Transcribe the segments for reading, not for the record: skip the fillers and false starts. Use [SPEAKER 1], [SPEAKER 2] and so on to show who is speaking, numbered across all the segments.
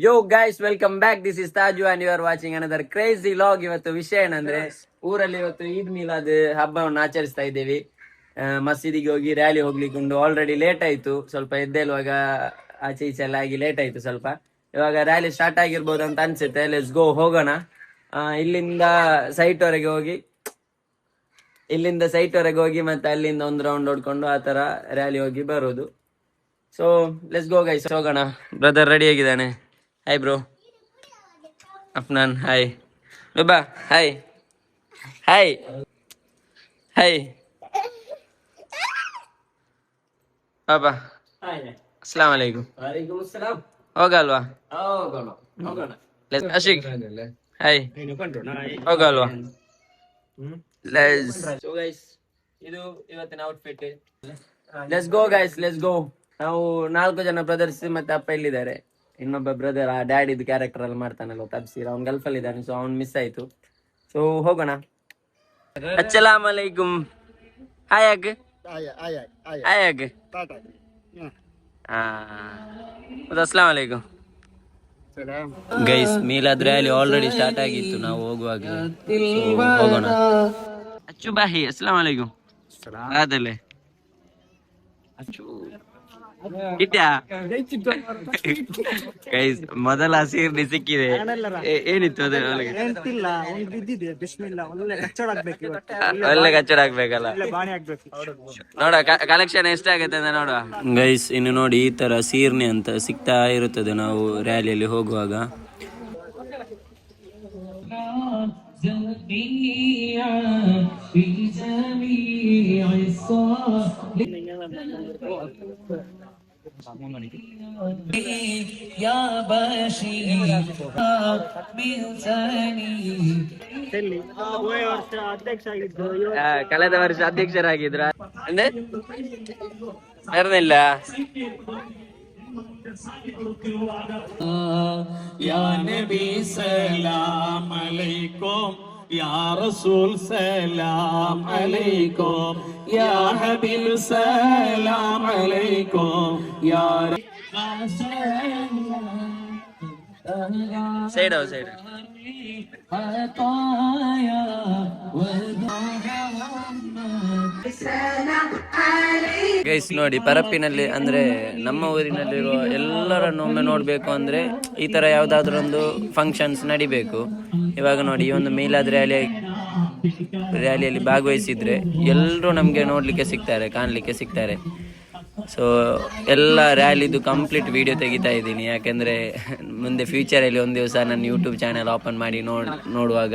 [SPEAKER 1] Yo guys welcome back. This is Taju and you are watching another crazy vlog. ಇವತ್ತು ವಿಷಯ ಏನಂದ್ರೆ ಊರಲ್ಲಿ ಇವತ್ತು ಈದ್ ಮಿಲಾದ್ ಹಬ್ಬವನ್ನು ಆಚರಿಸ್ತಾ ಇದ್ದೇವೆ. ಮಸೀದಿಗೆ ಹೋಗಿ ರ್ಯಾಲಿ ಹೋಗ್ಲಿಕ್ಕೆ ಆಲ್ರೆಡಿ ಲೇಟ್ ಆಯ್ತು. ಸ್ವಲ್ಪ ಎದ್ದೇಳುವಾಗ ಆಚೆ ಈಚೆ ಎಲ್ಲ ಆಗಿ ಲೇಟ್ ಆಯ್ತು ಸ್ವಲ್ಪ. ಇವಾಗ ರ್ಯಾಲಿ ಸ್ಟಾರ್ಟ್ ಆಗಿರ್ಬೋದು ಅಂತ ಅನ್ಸುತ್ತೆ. ಲೆಟ್ಸ್ ಗೋ, ಹೋಗೋಣ. ಇಲ್ಲಿಂದ ಸೈಟ್ ವರೆಗೆ ಹೋಗಿ ಮತ್ತೆ ಅಲ್ಲಿಂದ ಒಂದು ರೌಂಡ್ ಹೊಡ್ಕೊಂಡು ಆ ತರ ರ್ಯಾಲಿ ಹೋಗಿ ಬರೋದು. ಸೊ ಲೆಟ್ಸ್ ಗೋ ಗೈಸ್, ಹೋಗೋಣ. ಬ್ರದರ್ ರೆಡಿ ಆಗಿದ್ದಾನೆ. Hi bro. Afnan hi. Ruba hi. Hi hi ಬಾಬಾ. ಅಸ್ಸಲಾಮ್ ಅಲೈಕುಮ್. ಹೋಗಲ್ವಾ? ಅಶಿಕ್ ಹಾಯ್. ಹೋಗಲ್ವಾ? ಇದು ಇವತ್ತಿನ outfit. Let's go guys, let's go. ನಾವು 4 ಜನ ಬ್ರದರ್ಸ್ ಮತ್ತೆ ಅಪ್ಪ ಇಲ್ಲಿದ್ದಾರೆ. ಇನ್ನೊಬ್ಬ ಬ್ರದರ್ ಆ ಡ್ಯಾಡಿದ್ ಕ್ಯಾರೆಕ್ಟರ್ ಅಲ್ಲಿ ಮಾಡ್ತಾನಲ್ಲ ತಬ್ಸೀರ್, ಅವ್ನ್ ಗಲ್ಫ್ ಅಲ್ಲಿ ಇದ್ದಾನೆ. ಸೊ ಅವ್ನ್ ಮಿಸ್ ಆಯ್ತು. ಸೊ ಹೋಗೋಣ. ಅಸ್ಸಲಾಮ್ ಅಲೈಕುಮ್. ಹಾಯ್ ಅಗ್. ಹಾಯ್ ಅಗ್. ಅಸ್ಸಲಾಮ್ ಅಲೈಕುಮ್. Guys Milad rally already start ಆಗಿತ್ತು ನಾವು ಹೋಗುವಾಗ. ಹೋಗೋಣ. ಅಚ್ಚು ಬಾಹಿ. ಅಸ್ಸಲಾಮ್ ಅಲೈಕುಮ್. ಅದಲ್ಲೇ ಗೈಸ್ ಮೊದಲ ಸೀರ್ನಿ ಸಿಕ್ಕಿದೆ. ಏನಿತ್ತು ಅದ್ರ ಒಳ್ಳೆ ಕಚ್ಚಡ ಆಗ್ಬೇಕಲ್ಲ. ನೋಡ ಕಲೆಕ್ಷನ್ ಎಷ್ಟಾಗತ್ತೆ ಅಂತ ನೋಡುವ ಗೈಸ್. ಇನ್ನು ನೋಡಿ, ಈ ತರ ಸೀರ್ನಿ ಅಂತ ಸಿಗ್ತಾ ಇರುತ್ತದೆ ನಾವು ರ್ಯಾಲಿಯಲ್ಲಿ ಹೋಗುವಾಗ. ಕಳೆದ ವರ್ಷ ಅಧ್ಯಕ್ಷರಾಗಿದ್ರ ಅಂದ್ರೆ ಬರ್ನಿಲ್ಲ.
[SPEAKER 2] ಯಾ ನಬಿ ಸಲಾಮ್ ಅಲೈಕುಮ್, ಯಾ ರಸೂಲ್ ಸಲಾಮ್ ಅಲೈಕುಮ್, ಯಾ ಹಬೀಬ್ ಸಲಾಮ್ ಅಲೈಕುಮ್, ಯಾ
[SPEAKER 1] ಸೈಡ್ ಗೈಸ್ ನೋಡಿ, ಪರಪ್ಪಿನಲ್ಲಿ ಅಂದ್ರೆ ನಮ್ಮ ಊರಿನಲ್ಲಿರುವ ಎಲ್ಲರನ್ನು ಒಮ್ಮೆ ನೋಡ್ಬೇಕು ಅಂದ್ರೆ ಈ ತರ ಯಾವ್ದಾದ್ರು ಒಂದು ಫಂಕ್ಷನ್ಸ್ ನಡಿಬೇಕು. ಇವಾಗ ನೋಡಿ, ಈ ಒಂದು ಮೀಲಾದ್ ರ್ಯಾಲಿಯಲ್ಲಿ ಭಾಗವಹಿಸಿದ್ರೆ ಎಲ್ಲರೂ ನಮ್ಗೆ ಕಾಣ್ಲಿಕ್ಕೆ ಸಿಗ್ತಾರೆ. ಸೊ ಎಲ್ಲ ರ್ಯಾಲಿದು ಕಂಪ್ಲೀಟ್ ವಿಡಿಯೋ ತೆಗಿತಾ ಇದ್ದೀನಿ. ಯಾಕೆಂದರೆ ಮುಂದೆ ಫ್ಯೂಚರಲ್ಲಿ ಒಂದು ದಿವಸ ನನ್ನ ಯೂಟ್ಯೂಬ್ ಚಾನೆಲ್ ಓಪನ್ ಮಾಡಿ ನೋಡುವಾಗ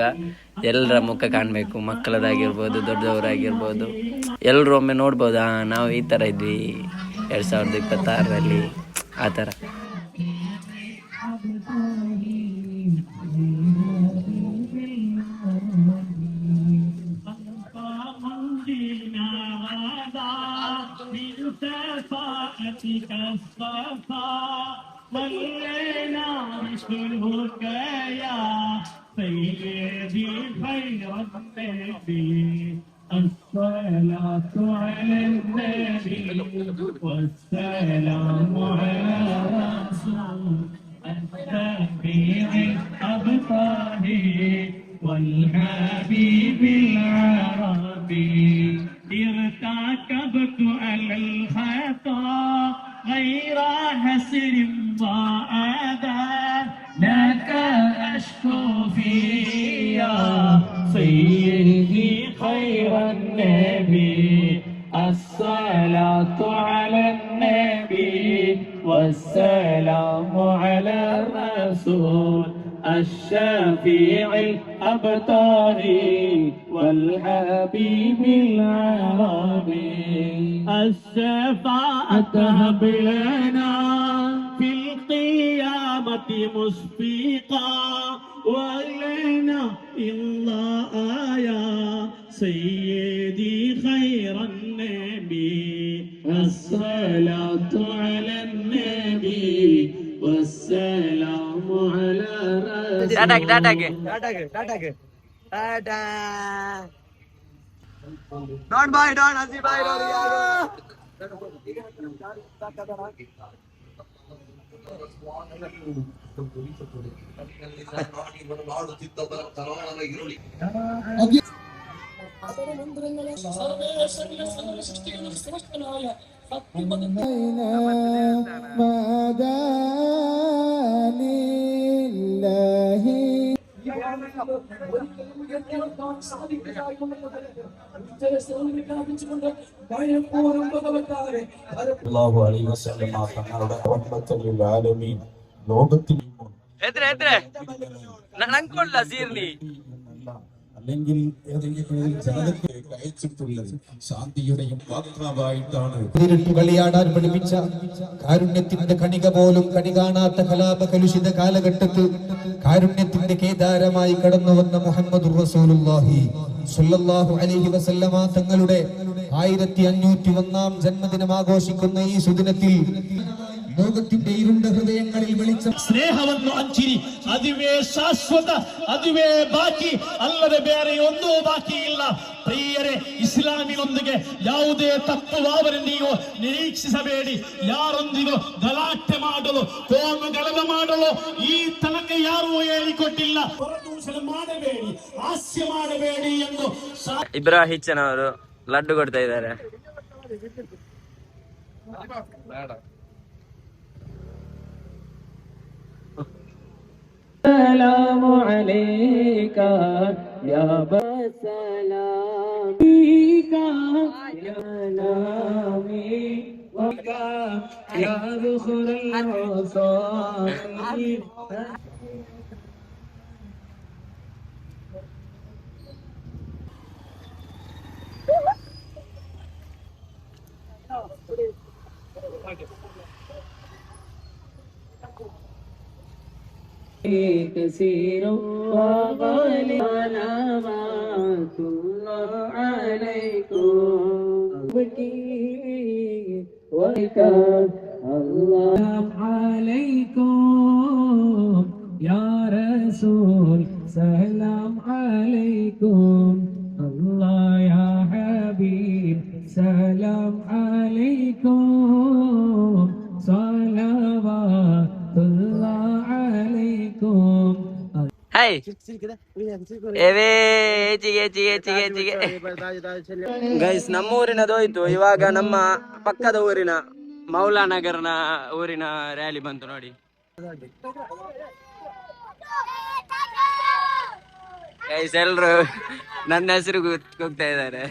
[SPEAKER 1] ಎಲ್ಲರ ಮುಖ ಕಾಣಬೇಕು. ಮಕ್ಕಳದಾಗಿರ್ಬೋದು, ದೊಡ್ಡವರಾಗಿರ್ಬೋದು, ಎಲ್ಲರೂ ಒಮ್ಮೆ ನೋಡ್ಬೋದು. ನಾವು ಈ ಥರ ಇದ್ವಿ 2026ರಲ್ಲಿ, ಆ ಥರ.
[SPEAKER 2] ولينا نشكرك يا سيدي خير النبي، الصلاة على النبي والسلام على رسول الشفيع الأبطالي والحبيب العربي. ارتكبت على الخطا غير حسر وأذى، لك أشكو فيا سيدي خير النبي، الصلاة على النبي والسلام على الرسول الشفيع الأبطالي والحبيب العربي. الشفاعة هب لنا في القيامة مشفقا، ولنا الله يا سيدي خير النبي، الصلاة على النبي والسلام على رسول.
[SPEAKER 1] Don't buy, don't Asi buy, don't.
[SPEAKER 3] സല്ലല്ലാഹു അലൈഹി വസല്ലം തങ്ങളുടെ റഹ്മത്തുൽ ആലമീൻ ലോകത്തിൽ
[SPEAKER 1] ನಂಗೊಳ್ಳ ಸೀರ್ನಿ
[SPEAKER 3] അല്ലെങ്കിൽ ഏതെങ്കിലും ജാലത്തിലേക്ക് അയച്ചിട്ടുള്ളത് ശാന്തിയുടെയും വാക്താവായിട്ടാണ്.
[SPEAKER 4] കളിയാടാൻ പഠിപ്പിച്ച കാരുണ്യത്തിന്റെ കണിക പോലും കണി കാണാത്ത കലാപ കലുഷിത കാലഘട്ടത്തിൽ കാരുണ്യത്തിന്റെ കേദാരമായി കടന്നു വന്ന മുഹമ്മദ് റസൂലുള്ളാഹി സ്വല്ലല്ലാഹു അലൈഹി വസല്ലമ തങ്ങളുടെ 1501 ജന്മദിനം ആഘോഷിക്കുന്ന ഈ സുദിനത്തിൽ ലോകത്തിന്റെ ഇരുണ്ട ഹൃദയങ്ങളിൽ വെളിച്ചം
[SPEAKER 2] ಸ್ನೇಹವನ್ನು ಹಂಚಿರಿ, ಅದುವೇ ಶಾಶ್ವತ, ಅದುವೇ ಬಾಕಿ ಅಲ್ಲದೆ ಬೇರೆ ಒಂದೂ ಬಾಕಿ ಇಲ್ಲ. ಪ್ರಿಯರೇ, ಇಸ್ಲಾಮಿನೊಂದಿಗೆ ಯಾವುದೇ ತಪ್ಪು ಭಾವನೆ ನೀವು ನಿರೀಕ್ಷಿಸಬೇಡಿ. ಯಾರೊಂದಿಗೂ ಗಲಾಟೆ ಮಾಡಲು, ಕೋಮು ಗಲಭೆ ಮಾಡಲು ಈ ತನಕ ಯಾರೂ ಹೇಳಿಕೊಟ್ಟಿಲ್ಲ. ಹೊರದೂಷಣೆ ಮಾಡಬೇಡಿ, ಹಾಸ್ಯ ಮಾಡಬೇಡಿ ಎಂದು
[SPEAKER 1] ಇಬ್ರಾಹಿಚ್ಚನ್ ಅವರು ಲಡ್ಡು ಕೊಡ್ತಾ ಇದ್ದಾರೆ.
[SPEAKER 2] السلام عليك يا سلام يا نامي يا ذخر الوصال. كثير وغالي سلامات الله عليكم الله عليكم يا رسول سلام عليكم الله يا حبيب سلام عليكم صلوات الله عليكم.
[SPEAKER 1] ಹಾಯ್ ಏವೇ ಗೈಸ್, ನಮ್ಮ ಊರಿನದೋಯ್ತು. ಇವಾಗ ನಮ್ಮ ಪಕ್ಕದ ಊರಿನ ಮೌಲಾನಗರ್ನ ಊರಿನ ರ್ಯಾಲಿ ಬಂತು ನೋಡಿ. ಗೈಸ್ ಎಲ್ರು ನನ್ನ ಹೆಸರು ಕೂಗ್ತಾ ಇದ್ದಾರೆ.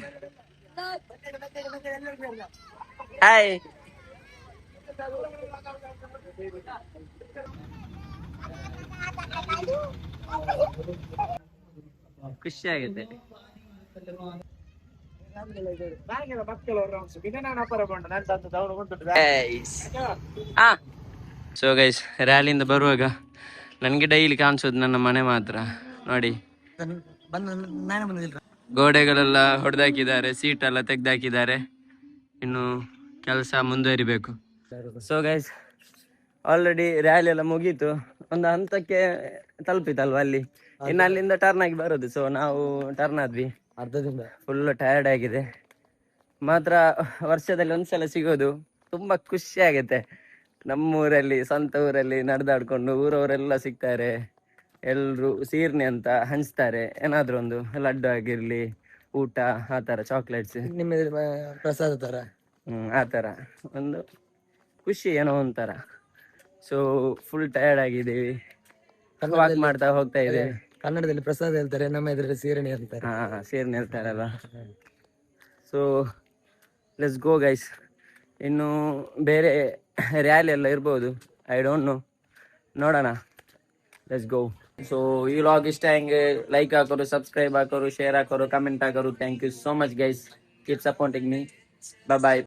[SPEAKER 1] ಹಾಯ್ ಖುಷಿ ಆಗುತ್ತೆ. ಸೊ ಗೈಸ್, ರ್ಯಾಲಿಯಿಂದ ಬರುವಾಗ ನನಗೆ ಡೈಲಿ ಕಾಣಿಸೋದು ನನ್ನ ಮನೆ ಮಾತ್ರ. ನೋಡಿ, ಗೋಡೆಗಳೆಲ್ಲ ಹೊಡೆದಾಕಿದ್ದಾರೆ, ಸೀಟ್ ಎಲ್ಲ ತೆಗ್ದಾಕಿದ್ದಾರೆ. ಇನ್ನು ಕೆಲಸ ಮುಂದುವರಿಬೇಕು. ಸೊ ಗೈಸ್, ಆಲ್ರೆಡಿ ರ್ಯಾಲಿ ಎಲ್ಲ ಮುಗೀತು, ಒಂದು ಹಂತಕ್ಕೆ ತಲುಪಿತಲ್ವ ಅಲ್ಲಿ. ಇನ್ನು ಅಲ್ಲಿಂದ ಟರ್ನ್ ಆಗಿ ಬರೋದು. ಸೊ ನಾವು ಟರ್ನ್ ಆದ್ವಿ, ಅರ್ಧದಿಂದ ಫುಲ್ ಟಯರ್ಡ್ ಆಗಿದೆ. ಮಾತ್ರ ವರ್ಷದಲ್ಲಿ ಒಂದ್ಸಲ ಸಿಗೋದು ತುಂಬಾ ಖುಷಿ ಆಗುತ್ತೆ. ನಮ್ಮೂರಲ್ಲಿ, ಸ್ವಂತ ಊರಲ್ಲಿ ನಡೆದಾಡ್ಕೊಂಡು ಊರವರೆಲ್ಲ ಸಿಗ್ತಾರೆ. ಎಲ್ರು ಸೀರ್ನಿ ಅಂತ ಹಂಚ್ತಾರೆ, ಏನಾದ್ರು ಒಂದು ಲಡ್ಡು ಆಗಿರ್ಲಿ, ಊಟ, ಆ ತರ ಚಾಕ್ಲೇಟ್ಸ್, ನಿಮ್ಮ ಪ್ರಸಾದ ತರ, ಆ ತರ ಒಂದು ಖುಷಿ, ಏನೋ ಒಂಥರ. ಸೊ ಫುಲ್ ಟಯರ್ಡ್ ಆಗಿದ್ದೀವಿ, ವಾಕ್ ಮಾಡ್ತಾ ಹೋಗ್ತಾ ಇದ್ದೇವೆ.
[SPEAKER 5] ಕನ್ನಡದಲ್ಲಿ ಪ್ರಸಾದ ಹೇಳ್ತಾರೆ, ನಮ್ಮ ಎದುರಲ್ಲಿ ಸೀರಣಿ ಹೇಳ್ತಾರೆ.
[SPEAKER 1] ಹಾ, ಸೀರ್ನಿ ಹೇಳ್ತಾರಲ್ಲ. So let's go guys. ಇನ್ನು ಬೇರೆ ರ್ಯಾಲಿ ಎಲ್ಲ ಇರ್ಬೋದು, ಐ ಡೋಂಟ್ ನೋ, ನೋಡೋಣ. Let's go. ಸೊ ಈ ವ್ಲಾಗ್ ಇಷ್ಟ ಹೆಂಗೆ ಲೈಕ್ ಹಾಕೋರು, ಸಬ್ಸ್ಕ್ರೈಬ್ ಹಾಕೋರು, ಶೇರ್ ಹಾಕೋರು, ಕಮೆಂಟ್ ಹಾಕೋರು. Thank you so much guys. Keep supporting me. Bye.